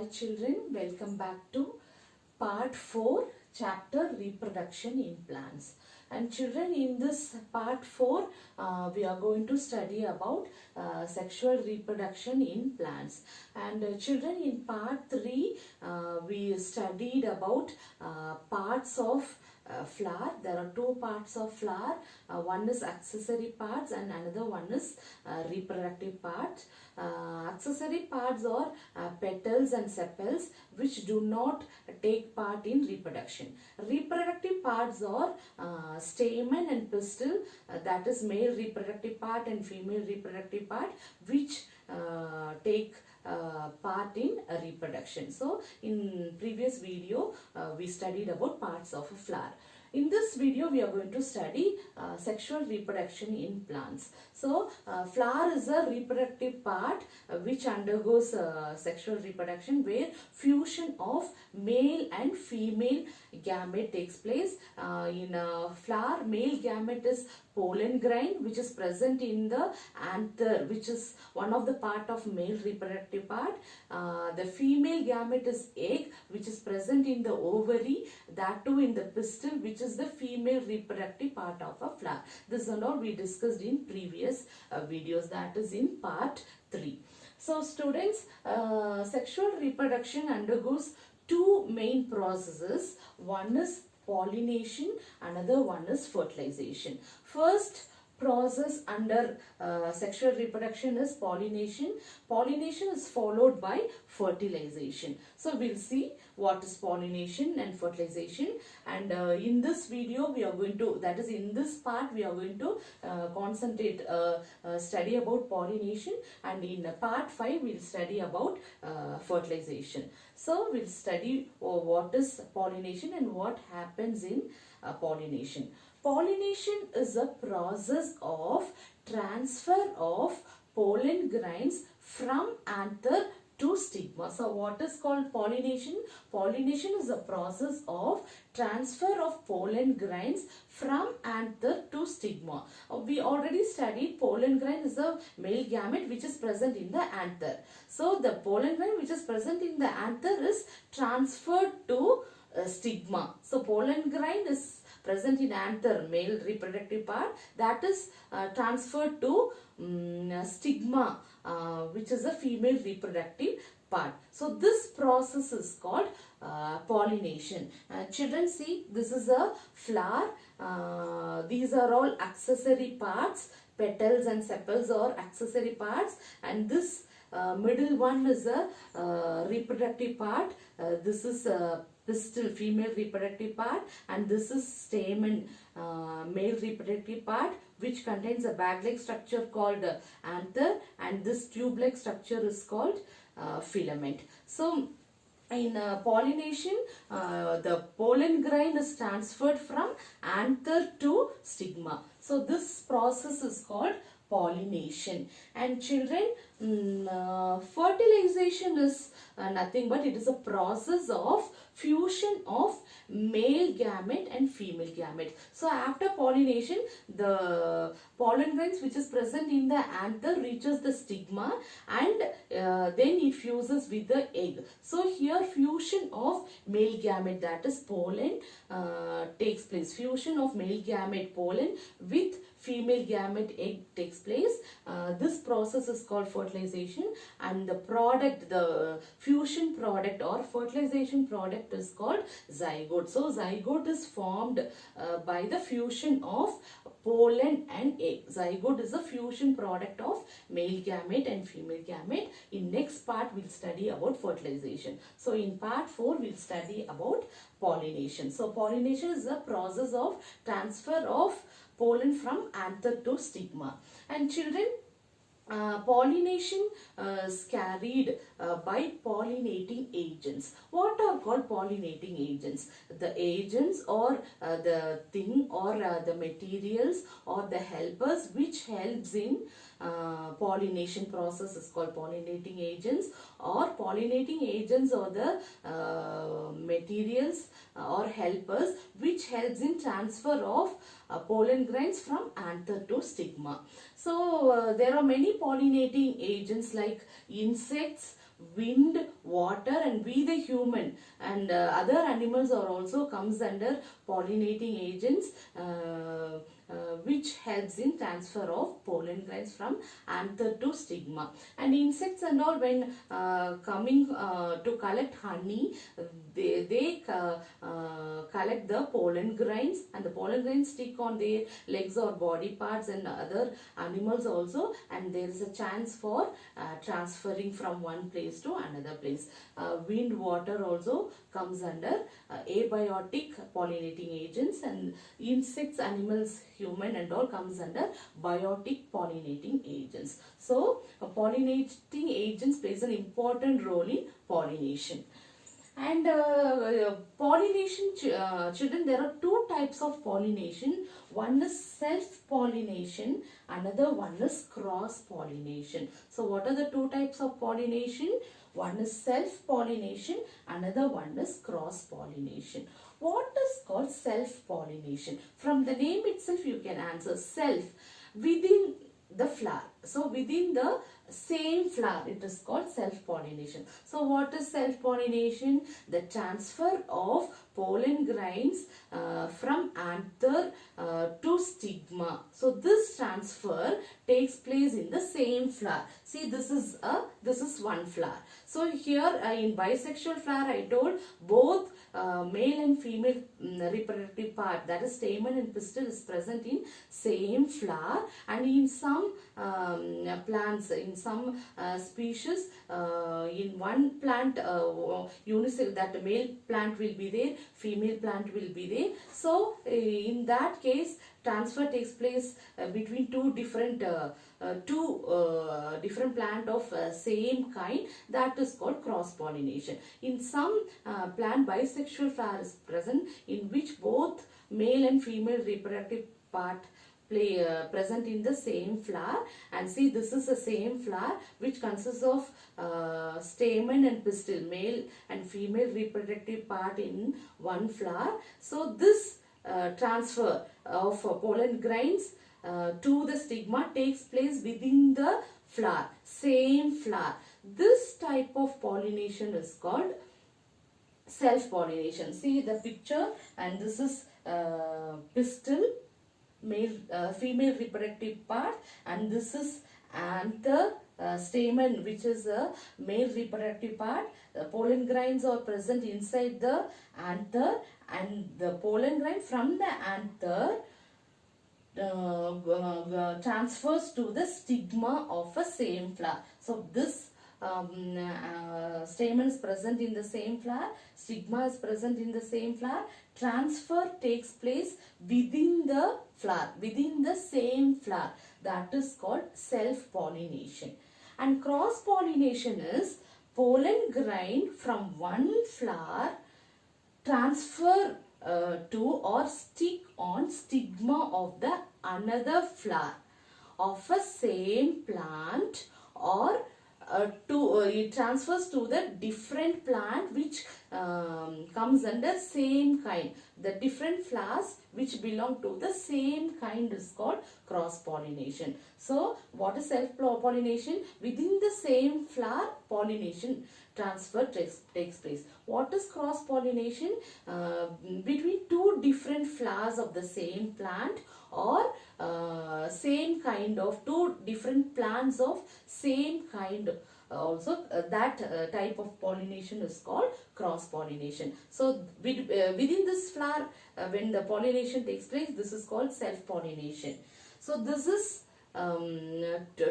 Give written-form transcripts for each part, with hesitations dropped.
Hi children, welcome back to part 4 chapter reproduction in plants. And children, in this part 4 we are going to study about sexual reproduction in plants. And children, in part 3 we studied about parts of flower. There are two parts of flower. One is accessory parts and another one is reproductive parts. Accessory parts are petals and sepals which do not take part in reproduction. Reproductive parts are stamen and pistil, that is male reproductive part and female reproductive part, which take part in reproduction. So in previous video we studied about parts of a flower. In this video we are going to study sexual reproduction in plants. So flower is a reproductive part which undergoes sexual reproduction, where fusion of male and female gamete takes place. In flower, male gamete is pollen grain which is present in the anther, which is one of the part of male reproductive part. The female gamete is egg which is present in the ovary, that too in the pistil, which is the female reproductive part of a flower. This and all we discussed in previous videos, that is in part 3. So students, sexual reproduction undergoes two main processes. One is pollination, another one is fertilization. First process under sexual reproduction is pollination. Pollination is followed by fertilization. So we'll see what is pollination and fertilization, and in this video we are going to, that is in this part we are going to concentrate study about pollination, and in part 5 we'll study about fertilization. So we'll study what is pollination and what happens in pollination. Pollination is a process of transfer of pollen grains from anther to stigma. So what is called pollination? Pollination is a process of transfer of pollen grains from anther to stigma. We already studied pollen grain is a male gamete which is present in the anther. So the pollen grain which is present in the anther is transferred to stigma. So pollen grain is present in anther, male reproductive part, that is transferred to stigma, which is a female reproductive part. So this process is called pollination. Children, see, this is a flower. These are all accessory parts. Petals and sepals are accessory parts, and this middle one is a reproductive part. This is pistil, female reproductive part, and this is stamen, male reproductive part, which contains a bag-like structure called anther, and this tube-like structure is called filament. So in pollination, the pollen grain is transferred from anther to stigma. So this process is called pollination. And children, fertilization is nothing but it is a process of fusion of male gamete and female gamete. So after pollination, the pollen grains which is present in the anther reaches the stigma, and then it fuses with the egg. So here fusion of male gamete, that is pollen, takes place. Fusion of male gamete pollen with female gamete egg takes place. This process is called fertilization, and the product, the fusion product or fertilization product is called zygote. So zygote is formed by the fusion of pollen and egg. Zygote is a fusion product of male gamete and female gamete. In next part we'll study about fertilization. So in part 4 we'll study about pollination. So pollination is a process of transfer of pollen from anther to stigma. And children, pollination is carried by pollinating agents. What are called pollinating agents? The agents or the thing or the materials or the helpers which helps in pollination process is called pollinating agents, or pollinating agents or the materials or helpers which helps in transfer of pollen grains from anther to stigma. So there are many pollinating agents like insects, wind, water, and we the human and other animals are also comes under pollinating agents, which helps in transfer of pollen grains from anther to stigma. And insects and all, when coming to collect honey, they collect the pollen grains, and the pollen grains stick on their legs or body parts and other animals also, and there is a chance for transferring from one place to another place. Wind, water also comes under abiotic pollinating agents, and insects, animals, human and all comes under biotic pollinating agents. So pollinating agents plays an important role in pollination. And pollination, children, there are two types of pollination. One is self-pollination, another one is cross-pollination. So what are the two types of pollination? One is self-pollination, another one is cross-pollination. What is called self-pollination? From the name itself you can answer. Self, within the flower. So within the same flower, it is called self-pollination. So what is self-pollination? The transfer of pollen grains from anther to stigma. So this transfer takes place in the same flower. See, this is one flower. So here in bisexual flower, I told both male and female reproductive part, that is stamen and pistil, is present in same flower. And in some plants, in some species, in one plant, unisex, that male plant will be there, female plant will be there. So in that case, transfer takes place between two different plant of same kind, that is called cross pollination. In some plant, bisexual flower is present, in which both male and female reproductive part present in the same flower. And see, this is the same flower which consists of stamen and pistil, male and female reproductive part in one flower. So this transfer of pollen grains to the stigma takes place within the flower, same flower. This type of pollination is called self-pollination. See the picture, and this is pistil, male female reproductive part, and this is anther, stamen, which is a male reproductive part. The pollen grains are present inside the anther, and the pollen grain from the anther transfers to the stigma of a same flower. So this stamen is present in the same flower, stigma is present in the same flower. Transfer takes place within the flower, within the same flower. That is called self-pollination. And cross-pollination is pollen grain from one flower transfer to or stick on stigma of the another flower of a same plant, or it transfers to the different plant which comes under same kind. The different flowers which belong to the same kind is called cross-pollination. So what is self-pollination? Within the same flower, pollination transfer takes place. What is cross-pollination? Between two different flowers of the same plant, or same kind of two different plants of same kind. Also that type of pollination is called cross-pollination. So within this flower, when the pollination takes place, this is called self-pollination. So this is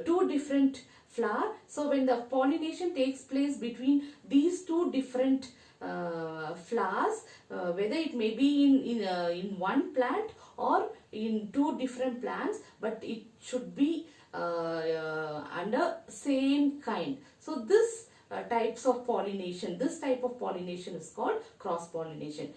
two different flower. So when the pollination takes place between these two different flowers, whether it may be in one plant or in two different plants, but it should be under same kind. So this types of pollination, this type of pollination is called cross-pollination.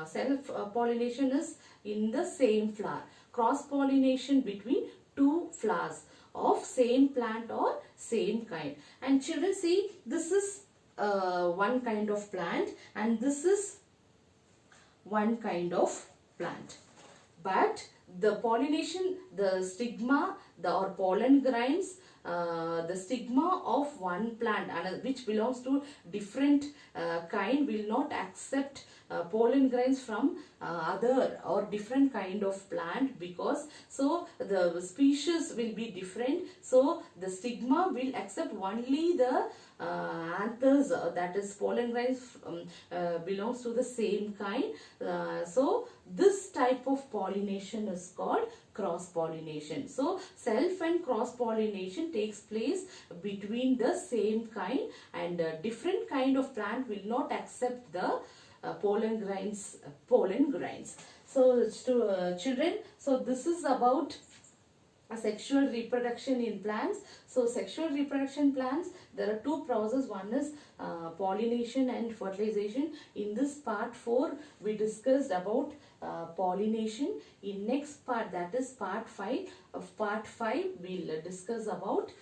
Self-pollination is in the same flower. Cross-pollination between two flowers of same plant or same kind. And children, see, this is one kind of plant, and this is one kind of plant. But the pollination, the stigma, or pollen grains the stigma of one plant which belongs to different kind will not accept pollen grains from other or different kind of plant, because so the species will be different, so the stigma will accept only the anthers, that is pollen grains belongs to the same kind. So this type of pollination is called cross pollination. So self and cross pollination takes place between the same kind, and different kind of plant will not accept the pollen grains. So children, so this is about sexual reproduction in plants. So sexual reproduction plants, there are two processes. One is pollination and fertilization. In this part 4 we discussed about pollination. In next part, that is part 5, we'll discuss about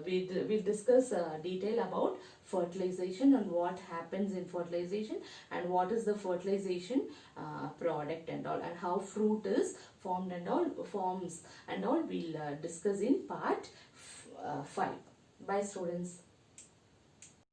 we'll discuss detail about fertilization and what happens in fertilization, and what is the fertilization product and all, and how fruit is formed and all we'll discuss in part 5. Bye students.